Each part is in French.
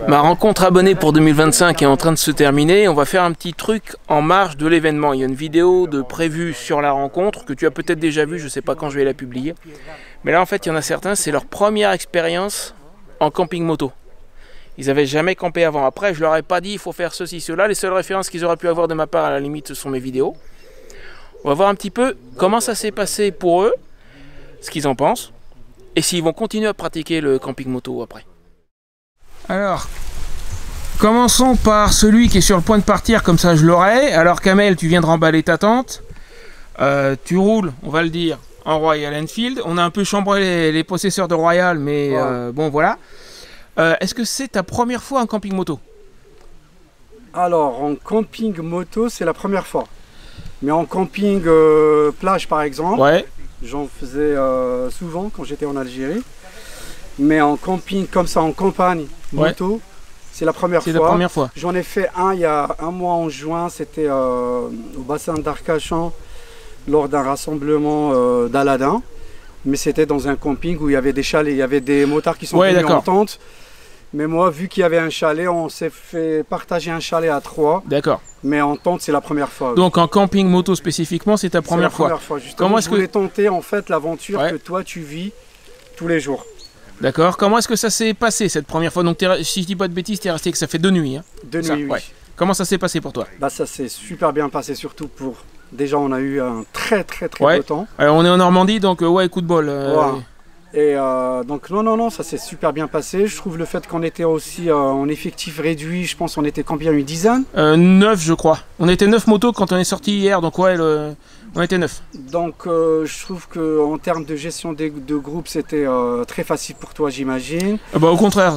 Ma rencontre abonnée pour 2025 est en train de se terminer. On va faire un petit truc en marge de l'événement. Il y a une vidéo de prévue sur la rencontre que tu as peut-être déjà vue, je ne sais pas quand je vais la publier. Mais là en fait il y en a certains, c'est leur première expérience en camping moto. Ils n'avaient jamais campé avant. Après je leur ai pas dit il faut faire ceci, cela. Les seules références qu'ils auraient pu avoir de ma part à la limite ce sont mes vidéos. On va voir un petit peu comment ça s'est passé pour eux, ce qu'ils en pensent. Et s'ils vont continuer à pratiquer le camping moto après. Alors, commençons par celui qui est sur le point de partir, comme ça je l'aurai. Alors Kamel, tu viens de remballer ta tente. Tu roules, on va le dire, en Royal Enfield. On a un peu chambré les possesseurs de Royal, mais bon voilà. Est-ce que c'est ta première fois en camping moto? Alors, en camping moto, c'est la première fois. Mais en camping plage, par exemple, ouais. J'en faisais souvent quand j'étais en Algérie. Mais en camping comme ça, en campagne, moto, ouais. C'est la première fois. C'est la première fois. J'en ai fait un il y a un mois en juin, c'était au bassin d'Arcachon lors d'un rassemblement d'Aladin. Mais c'était dans un camping où il y avait des chalets, il y avait des motards qui sont venus en tente. Mais moi, vu qu'il y avait un chalet, on s'est fait partager un chalet à 3. D'accord. Mais en tente, c'est la première fois. Donc en camping moto spécifiquement, c'est ta première fois. C'est la première fois, justement. Comment est-ce que je voulais tenter en fait l'aventure que toi tu vis tous les jours. D'accord. Comment est-ce que ça s'est passé cette première fois? Donc si je dis pas de bêtises, tu es resté que ça fait 2 nuits. Hein, 2 nuits, oui. Ouais. Comment ça s'est passé pour toi? Bah ça s'est super bien passé, surtout pour... Déjà on a eu un très beau temps. Alors, on est en Normandie, donc ouais, coup de bol. Et donc non, ça s'est super bien passé. Je trouve le fait qu'on était aussi en effectif réduit, je pense qu'on était combien, une dizaine 9 je crois. On était 9 motos quand on est sorti hier, donc ouais, on était 9. Donc je trouve qu'en termes de gestion de groupe, c'était très facile pour toi, j'imagine. Bah, au contraire,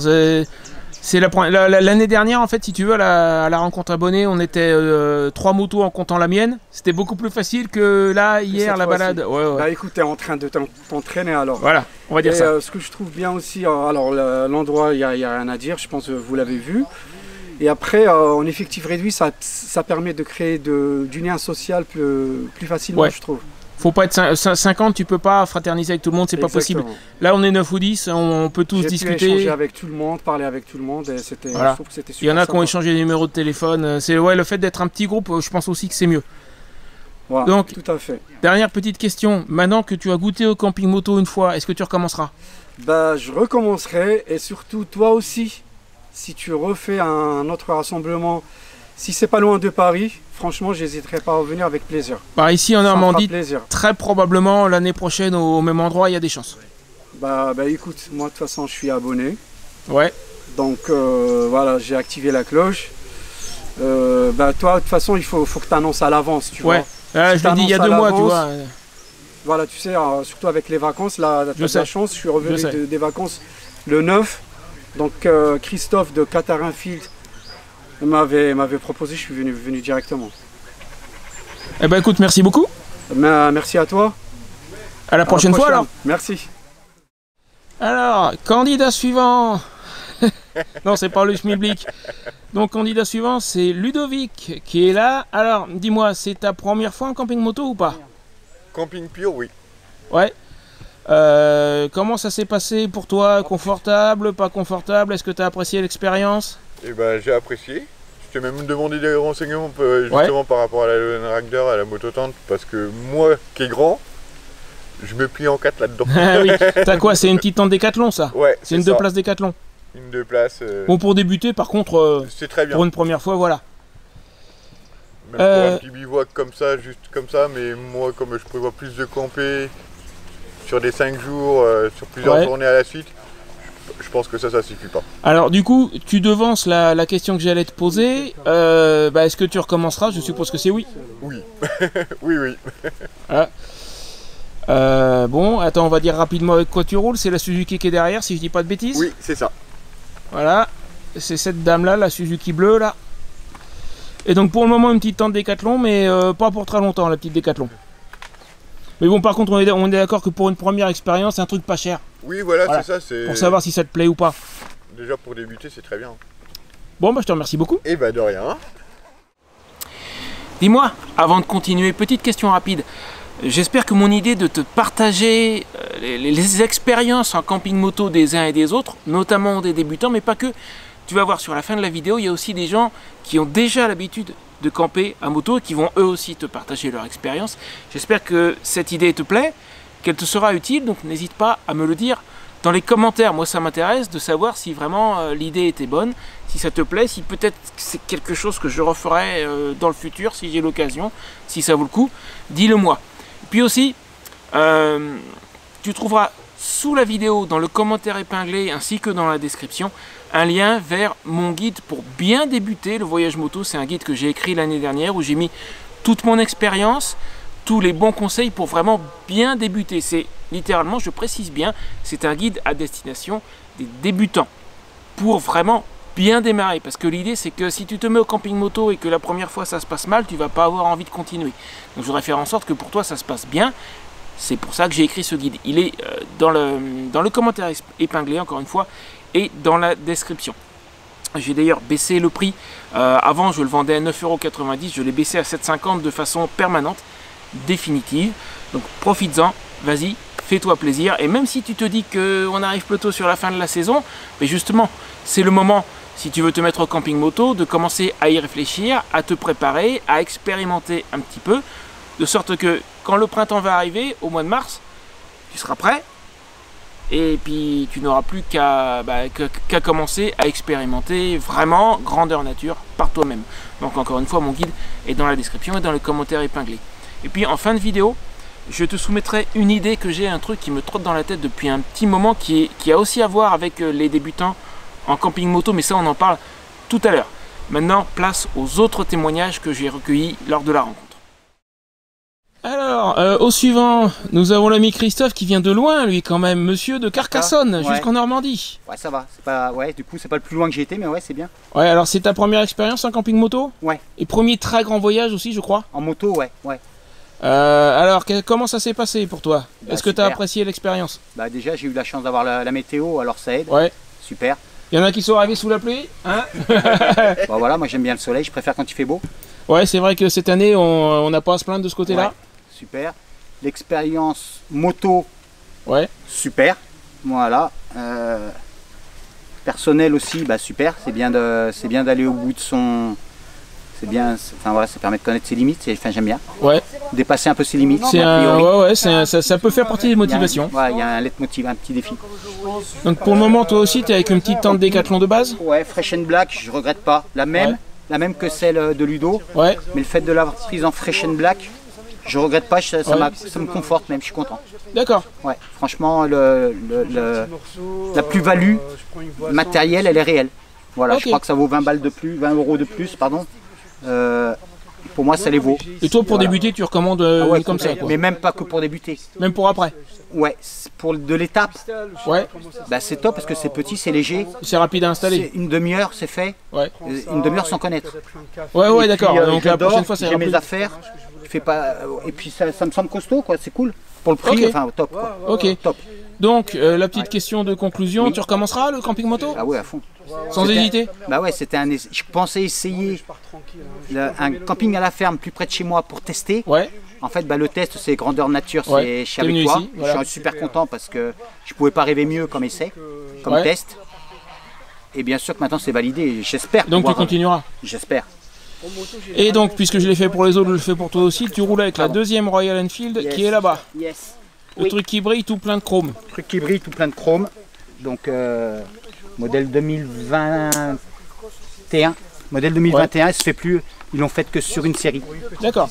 c'est l'année dernière en fait, si tu veux, à la rencontre abonnée, on était 3 motos en comptant la mienne. C'était beaucoup plus facile que là, hier, la balade. Ouais. Bah écoute, t'es en train de t'entraîner alors. Voilà, on va dire ça. Ce que je trouve bien aussi, alors l'endroit, il n'y a rien à dire, je pense que vous l'avez vu. Et après, en effectif réduit, ça permet de créer du lien social plus facilement, je trouve. Faut pas être 50, tu peux pas fraterniser avec tout le monde, c'est pas possible. Là on est 9 ou 10, on peut tous discuter. J'ai pu échanger avec tout le monde, parler avec tout le monde, et je trouve que c'était super. Il y en a qui ont échangé des numéros de téléphone, c'est le fait d'être un petit groupe, je pense aussi que c'est mieux. Ouais, donc, tout à fait. Dernière petite question, maintenant que tu as goûté au camping moto une fois, est-ce que tu recommenceras? Bah je recommencerai, et surtout toi aussi, si tu refais un autre rassemblement, si c'est pas loin de Paris, franchement, j'hésiterai pas à revenir avec plaisir. Bah ici en Normandie, très probablement l'année prochaine au même endroit, il y a des chances. Bah écoute, moi de toute façon, je suis abonné. Ouais. Donc voilà, j'ai activé la cloche. Bah toi, de toute façon, il faut que tu annonces à l'avance, tu vois. Ouais, je l'ai dit il y a 2 mois, tu vois. Voilà, tu sais, surtout avec les vacances, là, tu as de la chance, je suis revenu des vacances le 9. Donc Christophe de Qatar Enfield m'avait proposé, je suis venu directement. Eh ben écoute, merci beaucoup. Merci à toi. À la prochaine fois alors. Merci. Alors, candidat suivant. Non, c'est pas le Schmilblick. Donc candidat suivant, c'est Ludovic qui est là. Alors, dis-moi, c'est ta première fois en camping moto ou pas? Camping pur, oui. Ouais. Comment ça s'est passé pour toi? Confortable, pas confortable? Est-ce que tu as apprécié l'expérience? Eh ben, j'ai apprécié. Je t'ai même demandé des renseignements justement par rapport à la Lone Raider, à la mototente, parce que moi, qui est grand, je me plie en 4 là-dedans. Oui. T'as quoi? C'est une petite tente Décathlon, ça? Ouais. C'est une 2 places Décathlon. Une 2 places. Bon, pour débuter, par contre, c'est très bien. Pour une première fois, voilà. Même pour un petit bivouac comme ça, juste comme ça, mais moi, comme je prévois plus de camper sur des 5 jours, sur plusieurs journées à la suite, je pense que ça suffit pas. Alors du coup, tu devances la question que j'allais te poser. Est-ce que tu recommenceras? Je suppose que c'est oui. Oui. oui. Voilà. Bon, attends, on va dire rapidement avec quoi tu roules. C'est la Suzuki qui est derrière, si je dis pas de bêtises. Oui, c'est ça. Voilà. C'est cette dame-là, la Suzuki bleue, là. Et donc pour le moment, une petite tente Décathlon, mais pas pour très longtemps, la petite Décathlon. Mais bon, par contre, on est d'accord que pour une première expérience, c'est un truc pas cher. Oui, voilà. C'est ça. Pour savoir si ça te plaît ou pas. Déjà, pour débuter, c'est très bien. Bon, je te remercie beaucoup. Et de rien. Dis-moi, avant de continuer, petite question rapide. J'espère que mon idée de te partager les expériences en camping moto des uns et des autres, notamment des débutants, mais pas que, tu vas voir sur la fin de la vidéo, il y a aussi des gens qui ont déjà l'habitude de camper à moto et qui vont eux aussi te partager leur expérience. J'espère que cette idée te plaît, qu'elle te sera utile, donc n'hésite pas à me le dire dans les commentaires. Moi ça m'intéresse de savoir si vraiment l'idée était bonne, si ça te plaît, si peut-être c'est quelque chose que je referai dans le futur, si j'ai l'occasion, si ça vaut le coup, dis-le moi. Puis aussi, tu trouveras sous la vidéo, dans le commentaire épinglé ainsi que dans la description, un lien vers mon guide pour bien débuter le voyage moto. C'est un guide que j'ai écrit l'année dernière où j'ai mis toute mon expérience, tous les bons conseils pour vraiment bien débuter. C'est littéralement, je précise bien, c'est un guide à destination des débutants pour vraiment bien démarrer. Parce que l'idée c'est que si tu te mets au camping moto et que la première fois ça se passe mal, tu vas pas avoir envie de continuer. Donc je voudrais faire en sorte que pour toi ça se passe bien. C'est pour ça que j'ai écrit ce guide. Il est dans le commentaire épinglé, encore une fois, et dans la description. J'ai d'ailleurs baissé le prix. Avant, je le vendais à 9,90 €. Je l'ai baissé à 7,50 € de façon permanente, définitive. Donc, profites-en. Vas-y, fais-toi plaisir. Et même si tu te dis qu'on arrive plutôt sur la fin de la saison, mais justement, c'est le moment, si tu veux te mettre au camping moto, de commencer à y réfléchir, à te préparer, à expérimenter un petit peu, de sorte que quand le printemps va arriver, au mois de mars, tu seras prêt et puis tu n'auras plus qu'à commencer à expérimenter vraiment grandeur nature par toi-même. Donc encore une fois, mon guide est dans la description et dans les commentaires épinglés. Et puis en fin de vidéo, je te soumettrai une idée que j'ai, un truc qui me trotte dans la tête depuis un petit moment, qui a aussi à voir avec les débutants en camping moto, mais ça on en parle tout à l'heure. Maintenant, place aux autres témoignages que j'ai recueillis lors de la rencontre. Alors, au suivant, nous avons l'ami Christophe qui vient de loin, lui quand même, monsieur de Carcassonne, ouais, jusqu'en Normandie. Ouais, ça va, c'est pas, ouais, du coup c'est pas le plus loin que j'ai été, mais ouais, c'est bien. Ouais, alors c'est ta première expérience en camping moto? Ouais. Et premier très grand voyage aussi, je crois? En moto, ouais, ouais. Alors, comment ça s'est passé pour toi? Est-ce que tu as apprécié l'expérience? Bah déjà, j'ai eu la chance d'avoir la météo, alors ça aide. Ouais. Super. Il y en a qui sont arrivés sous la pluie, hein? Bon voilà, moi j'aime bien le soleil, je préfère quand il fait beau. Ouais, c'est vrai que cette année, on n'a pas à se plaindre de ce côté-là. Ouais. Super. L'expérience moto, ouais, super. Voilà. Personnel aussi, bah super. C'est bien d'aller au bout de son. C'est bien. Enfin voilà, ça permet de connaître ses limites. Enfin j'aime bien. Ouais. Dépasser un peu ses limites. Ça peut faire partie des motivations. Il y a un leitmotiv, un petit défi. Donc pour le moment, toi aussi, tu es avec une petite tente Décathlon de base? Ouais, Fresh and Black. Je regrette pas. La même que celle de Ludo. Ouais. Mais le fait de l'avoir prise en Fresh and Black, je regrette pas, ça me conforte même, je suis content. D'accord. Ouais, franchement, la plus-value matérielle, elle est réelle. Voilà, je crois que ça vaut 20 balles de plus, 20 € de plus, pardon. Pour moi, ça les vaut. Et toi, pour débuter, tu recommandes comme ça, quoi. Mais même pas que pour débuter. Même pour après? Ouais, pour de l'étape, ouais. Bah, c'est top parce que c'est petit, c'est léger. C'est rapide à installer. Une demi-heure, c'est fait. Ouais. Une demi-heure sans connaître. Ouais, d'accord. Donc la prochaine fois, c'est j'ai mes affaires. Pas... Et puis ça me semble costaud, quoi. C'est cool. Pour le prix, enfin top. Quoi. Ok. Top. Donc la petite question de conclusion, tu recommenceras le camping moto? Ah ouais, à fond. Sans hésiter? Bah ouais, c'était je pensais essayer un camping à la ferme plus près de chez moi pour tester. Ouais. En fait, bah, le test, c'est grandeur nature, c'est chez avec toi. Ici, voilà. Je suis super content parce que je pouvais pas rêver mieux comme essai, comme test. Et bien sûr que maintenant c'est validé, j'espère. Donc tu continueras? J'espère. Et donc, puisque je l'ai fait pour les autres, je le fais pour toi aussi, tu roules avec la deuxième Royal Enfield qui est là-bas. Yes. Le truc qui brille tout plein de chrome. Le truc qui brille tout plein de chrome. Donc, modèle 2021. Modèle 2021, il se fait plus, ils l'ont fait que sur une série. D'accord.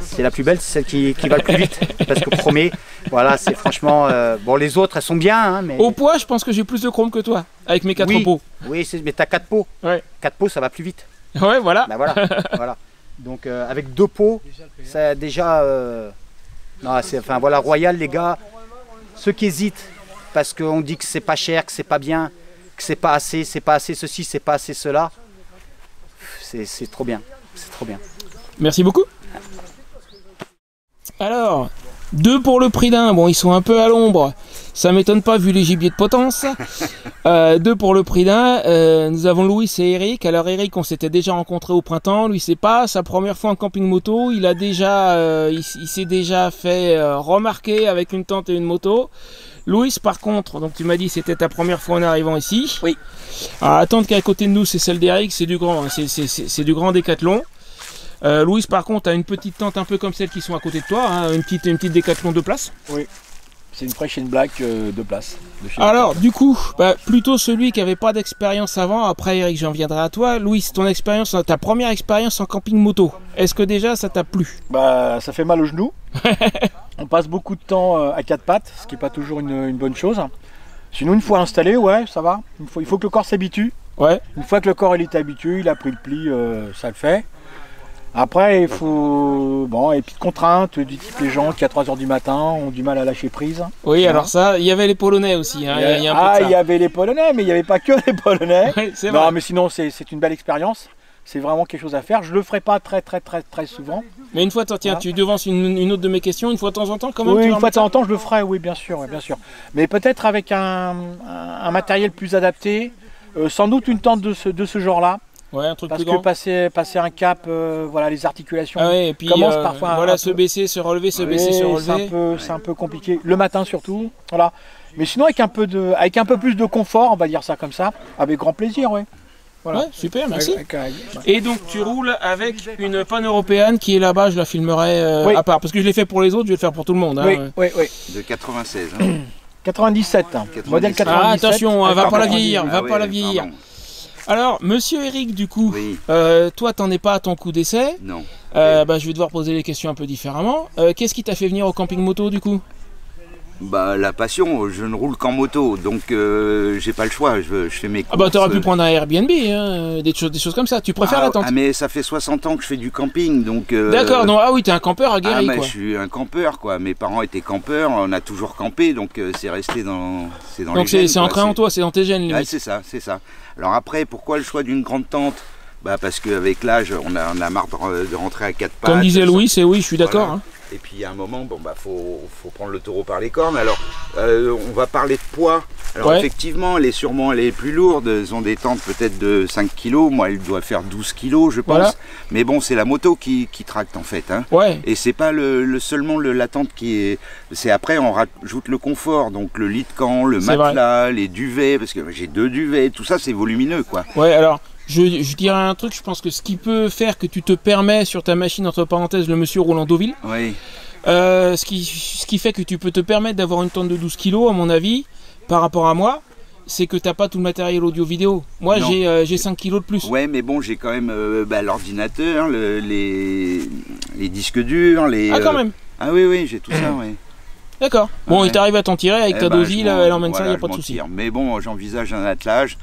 C'est la plus belle, c'est celle qui va le plus vite. Parce que promet, voilà, c'est franchement. Bon, les autres, elles sont bien. Hein, mais... Au poids, je pense que j'ai plus de chrome que toi, avec mes 4 pots. Oui, mais t'as 4 pots. Ouais. 4 pots, ça va plus vite. Ouais, voilà. Bah, voilà. Donc, avec 2 pots, ça déjà. Non, enfin, voilà, Royal, les gars, ceux qui hésitent, parce qu'on dit que c'est pas cher, que c'est pas bien, que c'est pas assez ceci, c'est pas assez cela. C'est trop bien. C'est trop bien. Merci beaucoup. Alors, 2 pour le prix d'un. Bon, ils sont un peu à l'ombre. Ça m'étonne pas vu les gibiers de potence. 2 pour le prix d'un. Nous avons Louis et Eric. Alors Eric, on s'était déjà rencontré au printemps. Lui, c'est pas sa première fois en camping moto. Il a déjà, il s'est déjà fait remarquer avec une tente et une moto. Louis, par contre, donc tu m'as dit c'était ta première fois en arrivant ici. Oui. Alors, la tente qui est à côté de nous, c'est celle d'Eric. C'est du grand, hein, c'est du grand Décathlon. Louis, par contre, a une petite tente un peu comme celles qui sont à côté de toi, hein, une petite Décathlon 2 places. Oui. C'est une Fresh and Black 2 places. Alors, du coup, plutôt celui qui n'avait pas d'expérience avant. Après, Eric, j'en viendrai à toi. Louis, ton expérience, ta première expérience en camping moto, est-ce que déjà ça t'a plu? Bah, ça fait mal aux genoux. On passe beaucoup de temps à 4 pattes, ce qui n'est pas toujours une bonne chose. Sinon, une fois installé, ouais, ça va. Il faut que le corps s'habitue. Ouais. Une fois que le corps il est habitué, il a pris le pli, ça le fait. Après, il faut. Bon, et puis de contraintes, du type les gens qui à 3 h du matin ont du mal à lâcher prise. Oui, alors ça, il y avait les Polonais aussi. Hein, il y avait les Polonais, mais il n'y avait pas que les Polonais. Oui, c'est non, vrai. mais sinon, c'est une belle expérience. C'est vraiment quelque chose à faire. Je le ferai pas très souvent. Mais une fois, tiens, tu devances une autre de mes questions, une fois de temps en temps quand même. Oui, tu une fois de temps en temps, je le ferai, oui, bien sûr, bien sûr. Mais peut-être avec un matériel plus adapté, sans doute une tente de ce genre-là. Ouais, un truc parce plus grand. que passer un cap, voilà, les articulations et puis commencent parfois voilà, se baisser, se relever, se baisser, se relever. C'est un peu compliqué, le matin surtout. Voilà. Mais sinon, avec un peu plus de confort, on va dire ça comme ça, avec grand plaisir, oui. Voilà. Ouais, super, merci. Et donc tu roules avec une panne européenne qui est là-bas, je la filmerai à part, parce que je l'ai fait pour les autres, je vais le faire pour tout le monde. Oui, oui. De 96. Hein. 97, modèle 97. Ah, attention, va pas la vieillir, Pardon. Alors, monsieur Eric, du coup, Oui. toi, t'en es pas à ton coup d'essai. Non. Je vais devoir poser les questions un peu différemment. Qu'est-ce qui t'a fait venir au camping moto, du coup? Bah, la passion, je ne roule qu'en moto, donc j'ai pas le choix, je fais mes courses. Ah bah t'aurais pu prendre un Airbnb, hein, des choses comme ça. Tu préfères la tente? Ah mais ça fait 60 ans que je fais du camping, donc... D'accord, non, ah oui, t'es un campeur aguerri, quoi. Je suis un campeur, quoi. Mes parents étaient campeurs, on a toujours campé, donc c'est resté dans... Donc c'est ancré en toi, c'est dans tes gènes, limite. Ouais, c'est ça, c'est ça. Alors après, pourquoi le choix d'une grande tente? Bah parce qu'avec l'âge, on a marre de rentrer à 4 pattes. Comme disait Louis, c'est oui, je suis d'accord. Voilà. Hein. Et puis à un moment, bon bah faut prendre le taureau par les cornes. Alors on va parler de poids. Alors effectivement, elle est plus lourde. Elles ont des tentes peut-être de 5 kg. Moi, elle doit faire 12 kg, je pense. Voilà. Mais bon, c'est la moto qui tracte en fait. Hein. Ouais. Et c'est pas seulement la tente qui est. C'est après on rajoute le confort, donc le lit de camp, le matelas, les duvets, parce que j'ai 2 duvets. Tout ça, c'est volumineux, quoi. Ouais. Alors. Je dirais un truc, je pense que ce qui peut faire que tu te permets sur ta machine, entre parenthèses, le monsieur Roland Deauville, ce qui fait que tu peux te permettre d'avoir une tente de 12 kg, à mon avis, par rapport à moi, c'est que tu n'as pas tout le matériel audio-vidéo. Moi, j'ai 5 kg de plus. Ouais, mais bon, j'ai quand même l'ordinateur, les disques durs, les... Ah, quand même. Ah oui, j'ai tout ça, oui. D'accord. Bon, il t'arrive à t'en tirer avec ta Deauville, elle emmène ça, il n'y a pas de souci. Mais bon, j'envisage un attelage.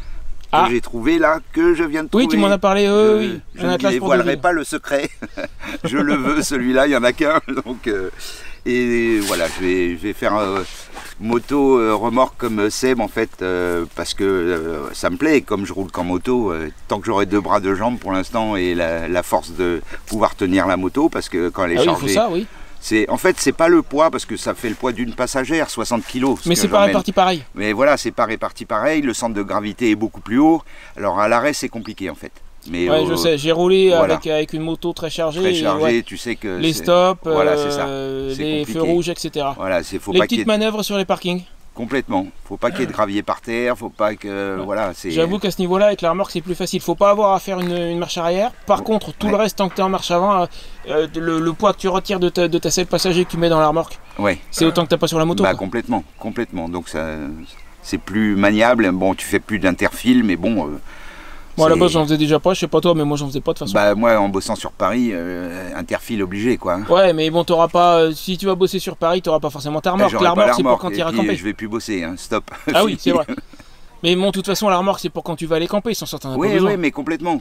Que j'ai trouvé là, que je viens de trouver. Oui, tu m'en as parlé, oui. Je ne dévoilerai pas le secret. Je le veux, celui-là, il n'y en a qu'un. Donc, et voilà, je vais faire moto remorque comme Seb en fait, parce que ça me plaît. Comme je roule qu'en moto, tant que j'aurai 2 bras, 2 jambes pour l'instant et la force de pouvoir tenir la moto, parce que quand elle est chargée... il faut ça, oui. En fait, c'est pas le poids, parce que ça fait le poids d'une passagère, 60 kg. Mais c'est pas réparti pareil. Mais voilà, c'est pas réparti pareil. Le centre de gravité est beaucoup plus haut. Alors à l'arrêt, c'est compliqué en fait. Mais ouais, je sais, j'ai roulé avec une moto très chargée. Très chargée, tu sais que... Les stops, voilà, c'est ça. Les feux rouges, etc. Voilà, les petites manœuvres sur les parkings. Complètement. Faut pas qu'il y ait de gravier par terre, faut pas que... Voilà, j'avoue qu'à ce niveau-là, avec la remorque, c'est plus facile. Faut pas avoir à faire une marche arrière. Par contre, tout le reste, tant que tu es en marche avant, le poids que tu retires de ta selle passager que tu mets dans la remorque, c'est autant que tu n'as pas sur la moto. Bah, complètement. Donc ça, c'est plus maniable. Bon, tu fais plus d'interfile, mais bon... Moi à la base j'en faisais déjà pas, je sais pas toi, mais moi j'en faisais pas de toute façon. Bah moi en bossant sur Paris, interfile obligé quoi. Ouais mais bon t'auras pas, si tu vas bosser sur Paris t'auras pas forcément ta remorque. La remorque c'est pour quand tu iras camper. Je vais plus bosser, hein. Stop. Ah oui c'est vrai. Mais bon de toute façon la remorque c'est pour quand tu vas aller camper, sans certain besoin. Oui mais complètement.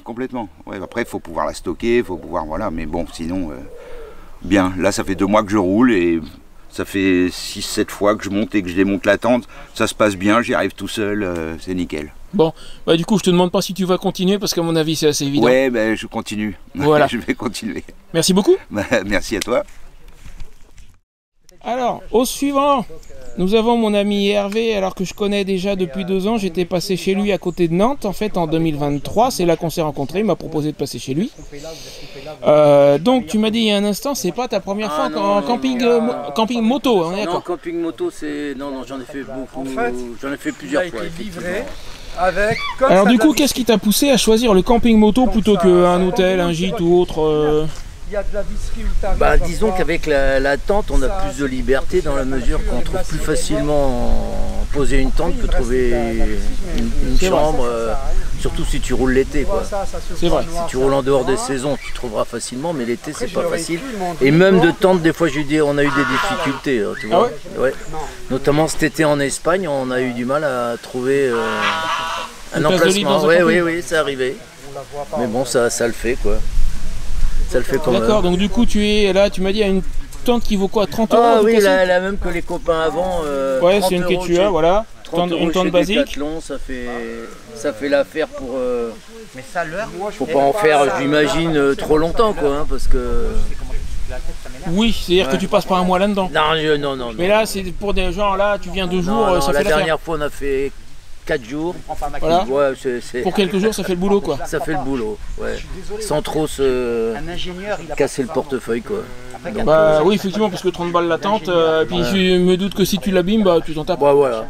Ouais, après il faut pouvoir la stocker, il faut pouvoir voilà, mais bon sinon bien, là ça fait 2 mois que je roule et ça fait 6-7 fois que je monte et que je démonte la tente, ça se passe bien, j'y arrive tout seul, c'est nickel. Bon, bah du coup je te demande pas si tu vas continuer parce qu'à mon avis c'est assez évident. Ouais, bah, je continue. Voilà. Je vais continuer. Merci beaucoup. Bah, merci à toi. Alors, au suivant, nous avons mon ami Hervé, alors que je connais déjà depuis 2 ans. J'étais passé chez lui à côté de Nantes, en fait, en 2023. C'est là qu'on s'est rencontrés. Il m'a proposé de passer chez lui. Donc, tu m'as dit il y a un instant, c'est pas ta première fois en camping, camping moto, hein, Non, camping moto, c'est... Non, j'en ai fait beaucoup. En fait, j'en ai fait plusieurs fois. Livré avec, alors du coup, qu'est-ce qui t'a poussé à choisir le camping moto plutôt qu'un hôtel, un gîte ou autre Il y a de la visserie où t'arrives. Bah, disons qu'avec la tente, on a plus de liberté dans la mesure qu'on trouve plus facilement poser une tente que trouver une chambre, surtout si tu roules l'été, quoi. C'est vrai. Si tu roules en dehors des saisons, tu trouveras facilement, mais l'été, c'est pas facile. Et même de tente, des fois, on a eu des difficultés, tu vois. Ouais. Notamment cet été en Espagne, on a eu du mal à trouver un emplacement. Oui, c'est arrivé. Mais bon, ça le fait, quoi. Ça le fait quand même. D'accord, donc du coup tu es là, tu m'as dit à une tente qui vaut quoi, 30 €? Ah oui, la même que les copains avant. Ouais, c'est une Quechua, voilà. Une tente basique. Decathlon, ça fait l'affaire pour. Mais ça, faut pas en faire, j'imagine, trop longtemps, quoi, hein, parce que. Oui, c'est-à-dire que tu passes pas un mois là-dedans. Non. Mais là, c'est pour des gens, là, tu viens 2 jours, ça fait la l'affaire. dernière fois, on a fait 4 jours. Voilà. Ouais, pour quelques jours, ça fait le boulot, quoi. Ça fait le boulot, ouais. Sans trop se casser le portefeuille, quoi. Donc, bah oui, effectivement, parce que 30 balles la tente, puis je me doute que si tu l'abîmes, bah tu t'en tapes. Ouais, voilà.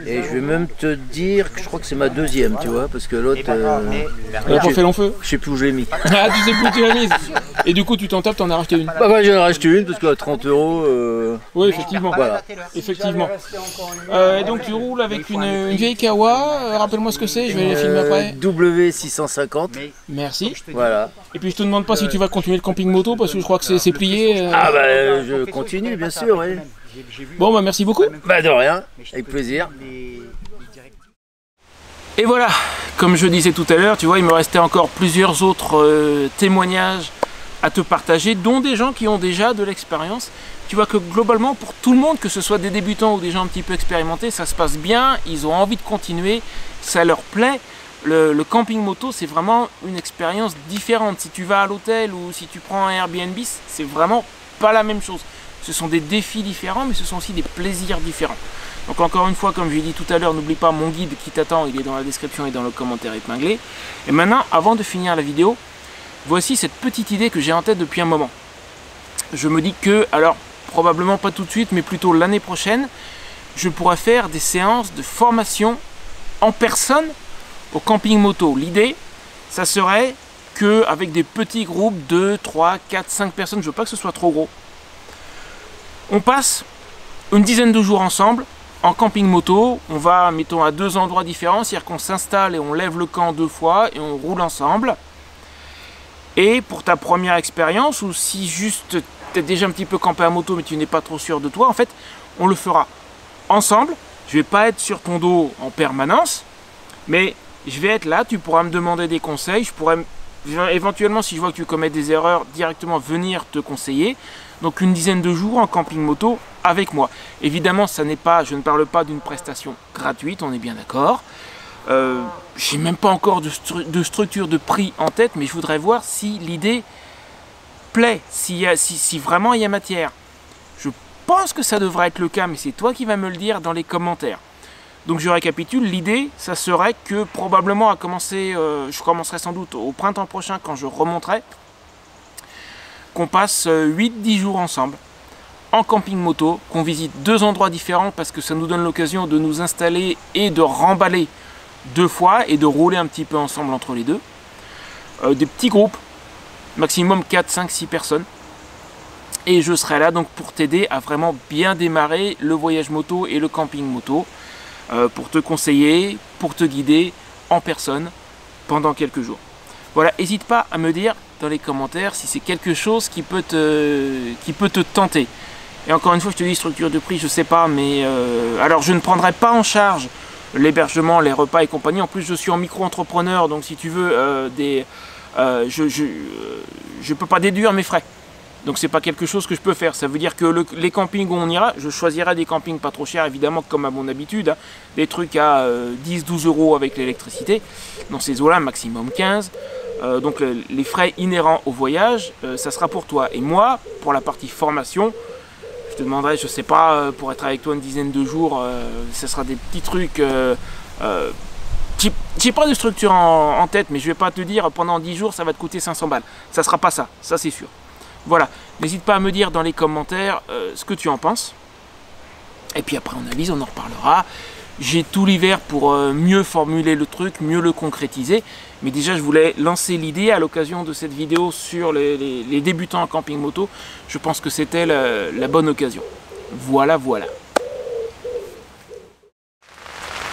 Et je vais même te dire que je crois que c'est ma deuxième, tu vois, parce que l'autre... Elle a pas fait long feu. Je sais plus où je l'ai mis. Ah, tu sais plus où tu l'as mise. Et du coup, tu t'en tapes, t'en as racheté une. Bah ouais, j'en ai racheté une, parce qu'à 30 €... Oui, effectivement. Voilà. Effectivement. Et donc, tu roules avec une vieille Kawa, rappelle-moi ce que c'est, je vais les filmer après. W650. Merci. Voilà. Et puis, je te demande pas si tu vas continuer le camping moto, parce que je crois que c'est plié. Ah bah, je continue, bien sûr, oui. Bon, bah merci beaucoup. Bah de rien, avec plaisir. Et voilà, comme je disais tout à l'heure, tu vois, il me restait encore plusieurs autres témoignages à te partager, dont des gens qui ont déjà de l'expérience. Tu vois que globalement, pour tout le monde, que ce soit des débutants ou des gens un petit peu expérimentés, ça se passe bien, ils ont envie de continuer, ça leur plaît. Le camping moto, c'est vraiment une expérience différente. Si tu vas à l'hôtel ou si tu prends un Airbnb, c'est vraiment pas la même chose. Ce sont des défis différents, mais ce sont aussi des plaisirs différents. Donc encore une fois, comme je l'ai dit tout à l'heure, n'oublie pas mon guide qui t'attend, il est dans la description et dans le commentaire épinglé. Et maintenant, avant de finir la vidéo, voici cette petite idée que j'ai en tête depuis un moment. Je me dis que, alors probablement pas tout de suite, mais plutôt l'année prochaine, je pourrais faire des séances de formation en personne au camping moto. L'idée, ça serait qu'avec des petits groupes de 3, 4, 5 personnes, je veux pas que ce soit trop gros, on passe une dizaine de jours ensemble en camping moto. On va, mettons, à 2 endroits différents, c'est-à-dire qu'on s'installe et on lève le camp 2 fois et on roule ensemble. Et pour ta première expérience, ou si juste tu es déjà un petit peu campé à moto mais tu n'es pas trop sûr de toi, en fait, on le fera ensemble. Je vais pas être sur ton dos en permanence, mais je vais être là, tu pourras me demander des conseils, je pourrais éventuellement, si je vois que tu commets des erreurs, directement venir te conseiller. Donc une dizaine de jours en camping moto avec moi. Évidemment, ça n'est pas, je ne parle pas d'une prestation gratuite, on est bien d'accord. J'ai même pas encore de structure de prix en tête, mais je voudrais voir si l'idée plaît, si vraiment il y a matière. Je pense que ça devrait être le cas, mais c'est toi qui vas me le dire dans les commentaires. Donc je récapitule, l'idée, ça serait que probablement à commencer, je commencerai sans doute au printemps prochain quand je remonterai, qu'on passe 8-10 jours ensemble en camping moto, qu'on visite 2 endroits différents parce que ça nous donne l'occasion de nous installer et de remballer 2 fois et de rouler un petit peu ensemble entre les deux. Des petits groupes, maximum 4, 5, 6 personnes. Et je serai là donc pour t'aider à vraiment bien démarrer le voyage moto et le camping moto, pour te conseiller, pour te guider en personne pendant quelques jours. Voilà, n'hésite pas à me dire dans les commentaires si c'est quelque chose qui peut te tenter. Et encore une fois, je te dis structure de prix, je sais pas, mais alors je ne prendrai pas en charge l'hébergement, les repas et compagnie. En plus, je suis en micro-entrepreneur, donc si tu veux, je peux pas déduire mes frais. Donc c'est pas quelque chose que je peux faire. Ça veut dire que les campings où on ira, je choisirai des campings pas trop chers, évidemment, comme à mon habitude, hein, des trucs à 10-12 € avec l'électricité. Dans ces eaux-là, maximum 15. Donc les frais inhérents au voyage, ça sera pour toi. Et moi, pour la partie formation, Je te demanderai, je sais pas, pour être avec toi une dizaine de jours, ce sera des petits trucs. J'ai pas de structure en tête, mais je vais pas te dire pendant 10 jours ça va te coûter 500 balles. Ça sera pas ça c'est sûr. Voilà, n'hésite pas à me dire dans les commentaires ce que tu en penses. Et puis après on analyse, on en reparlera. J'ai tout l'hiver pour mieux formuler le truc, mieux le concrétiser. Mais déjà je voulais lancer l'idée à l'occasion de cette vidéo sur les débutants en camping moto. Je pense que c'était la bonne occasion. Voilà.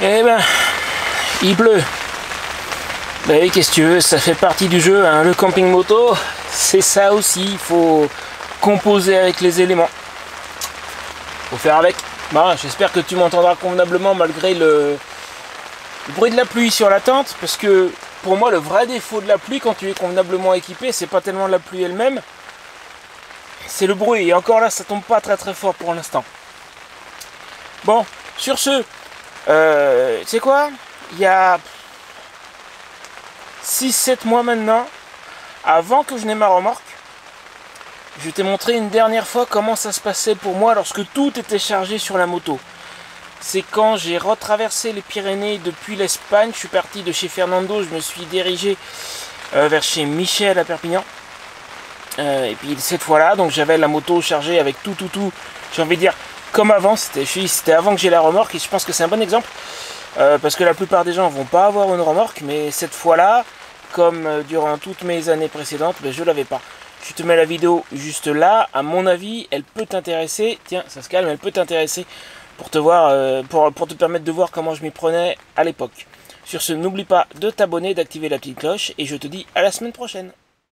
Eh ben, il pleut. Bah oui, qu'est-ce que tu veux, ça fait partie du jeu, hein. Le camping moto, c'est ça aussi, il faut composer avec les éléments. Faut faire avec. Bah, j'espère que tu m'entendras convenablement malgré le bruit de la pluie sur la tente, parce que pour moi le vrai défaut de la pluie quand tu es convenablement équipé, c'est pas tellement la pluie elle-même, c'est le bruit, et encore là ça tombe pas très fort pour l'instant. Bon, sur ce, tu sais quoi, il y a 6-7 mois maintenant, avant que je n'ai ma remorque, je t'ai montré une dernière fois comment ça se passait pour moi lorsque tout était chargé sur la moto. C'est quand j'ai retraversé les Pyrénées depuis l'Espagne, je suis parti de chez Fernando, je me suis dirigé vers chez Michel à Perpignan. Et puis cette fois-là, donc j'avais la moto chargée avec tout, j'ai envie de dire comme avant, c'était avant que j'ai la remorque, et je pense que c'est un bon exemple. Parce que la plupart des gens ne vont pas avoir une remorque, mais cette fois-là, comme durant toutes mes années précédentes, ben, je ne l'avais pas. Je te mets la vidéo juste là, à mon avis, elle peut t'intéresser. Tiens, ça se calme, elle peut t'intéresser pour te voir, pour te permettre de voir comment je m'y prenais à l'époque. Sur ce, n'oublie pas de t'abonner, d'activer la petite cloche, et je te dis à la semaine prochaine.